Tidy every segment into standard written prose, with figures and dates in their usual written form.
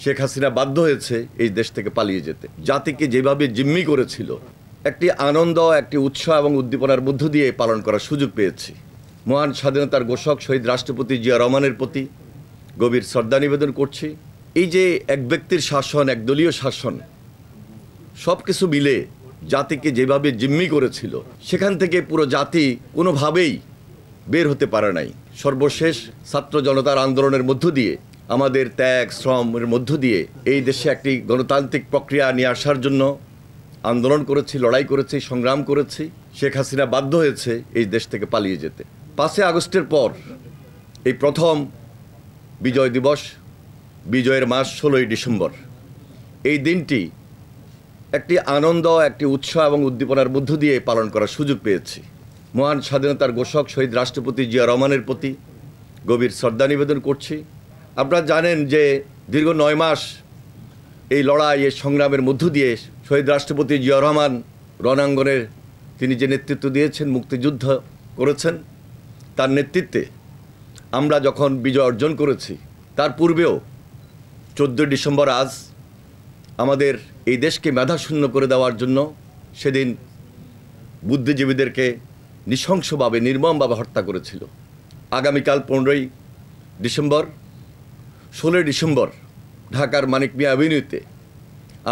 শেখ হাসিনা বাধ্য হয়েছে এই দেশ থেকে পালিয়ে যেতে। জাতিকে যেভাবে জিম্মি করেছিল, একটি আনন্দ, একটি উৎসাহ এবং উদ্দীপনার মধ্য দিয়ে পালন করার সুযোগ পেয়েছি। মহান স্বাধীনতার ঘোষক শহীদ রাষ্ট্রপতি জিয়া রহমানের প্রতি গভীর শ্রদ্ধা নিবেদন করছি। এই যে এক ব্যক্তির শাসন, একদলীয় শাসন, সব কিছু মিলে জাতিকে যেভাবে জিম্মি করেছিল, সেখান থেকে পুরো জাতি কোনোভাবেই বের হতে পারে নাই। সর্বশেষ ছাত্র জনতার আন্দোলনের মধ্য দিয়ে, আমাদের ত্যাগ শ্রমের মধ্য দিয়ে এই দেশে একটি গণতান্ত্রিক প্রক্রিয়া নিয়ে আসার জন্য আন্দোলন করেছি, লড়াই করেছি, সংগ্রাম করেছি। শেখ হাসিনা বাধ্য হয়েছে এই দেশ থেকে পালিয়ে যেতে। 5 আগস্টের পর এই প্রথম বিজয় দিবস, বিজয়ের মাস 16ই ডিসেম্বর। এই দিনটি একটি আনন্দ, একটি উৎসাহ এবং উদ্দীপনার মধ্য দিয়ে পালন করার সুযোগ পেয়েছি। মহান স্বাধীনতার ঘোষক শহীদ রাষ্ট্রপতি জিয়া রহমানের প্রতি গভীর শ্রদ্ধা নিবেদন করছি। আপনারা জানেন যে দীর্ঘ 9 মাস এই লড়াই, এই সংগ্রামের মধ্য দিয়ে শহীদ রাষ্ট্রপতি জিয়া রহমান রণাঙ্গনের তিনি যে নেতৃত্ব দিয়েছেন, মুক্তিযুদ্ধ করেছেন, তার নেতৃত্বে আমরা যখন বিজয় অর্জন করেছি, তার পূর্বেও 14 ডিসেম্বর আজ আমাদের এই দেশকে মেধাশূন্য করে দেওয়ার জন্য সেদিন বুদ্ধিজীবীদেরকে নৃশংসভাবে, নির্মমভাবে হত্যা করেছিল। আগামীকাল 15ই ডিসেম্বর, 16 ডিসেম্বর ঢাকার মানিক মিয়া অ্যাভিনিউতে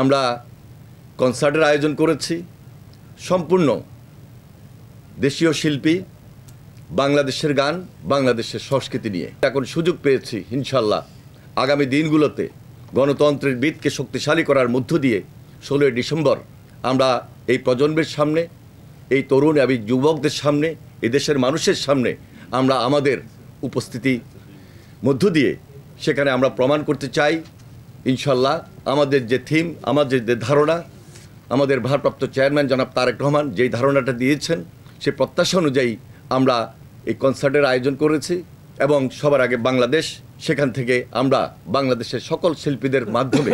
আমরা কনসার্টের আয়োজন করেছি। সম্পূর্ণ দেশীয় শিল্পী, বাংলাদেশের গান, বাংলাদেশের সংস্কৃতি নিয়ে। এখন সুযোগ পেয়েছি ইনশাল্লাহ আগামী দিনগুলোতে গণতন্ত্রের ভিতকে শক্তিশালী করার মধ্য দিয়ে 16 ডিসেম্বর আমরা এই প্রজন্মের সামনে, এই তরুণ এবং যুবকদের সামনে, এই দেশের মানুষের সামনে আমরা আমাদের উপস্থিতি মধ্য দিয়ে সেখানে আমরা প্রমাণ করতে চাই ইনশাল্লাহ আমাদের যে থিম, আমাদের যে ধারণা, আমাদের ভারপ্রাপ্ত চেয়ারম্যান জনাব তারেক রহমান যেই ধারণাটা দিয়েছেন, সে প্রত্যাশা অনুযায়ী আমরা এই কনসার্টের আয়োজন করেছি। এবং সবার আগে বাংলাদেশ, সেখান থেকে আমরা বাংলাদেশের সকল শিল্পীদের মাধ্যমে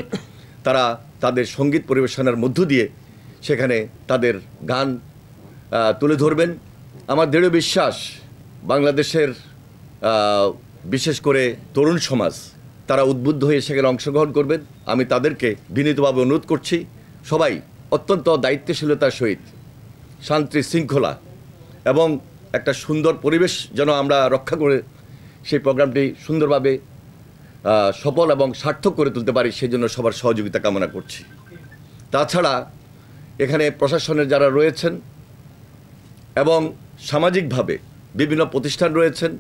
তারা তাদের সঙ্গীত পরিবেশনার মধ্য দিয়ে সেখানে তাদের গান তুলে ধরবেন। আমার দৃঢ় বিশ্বাস বাংলাদেশের বিশেষ করে তরুণ সমাজ তারা উদ্বুদ্ধ হয়ে সেখানে অংশগ্রহণ করবেন। আমি তাদেরকে বিনীতভাবে অনুরোধ করছি, সবাই অত্যন্ত দায়িত্বশীলতার সহিত শান্তি শৃঙ্খলা এবং একটা সুন্দর পরিবেশ যেন আমরা রক্ষা করে সেই প্রোগ্রামটি সুন্দরভাবে সফল এবং সার্থক করে তুলতে পারি, সেই জন্য সবার সহযোগিতা কামনা করছি। তাছাড়া এখানে প্রশাসনের যারা রয়েছেন এবং সামাজিকভাবে বিভিন্ন প্রতিষ্ঠান রয়েছেন,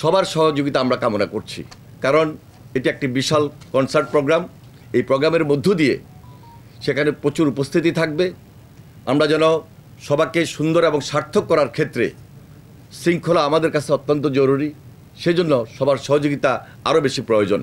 সবার সহযোগিতা আমরা কামনা করছি। কারণ এটি একটি বিশাল কনসার্ট প্রোগ্রাম। এই প্রোগ্রামের মধ্য দিয়ে সেখানে প্রচুর উপস্থিতি থাকবে। আমরা যেন সবাইকে সুন্দর এবং সার্থক করার ক্ষেত্রে শৃঙ্খলা আমাদের কাছে অত্যন্ত জরুরি, সেজন্য সবার সহযোগিতা আরও বেশি প্রয়োজন।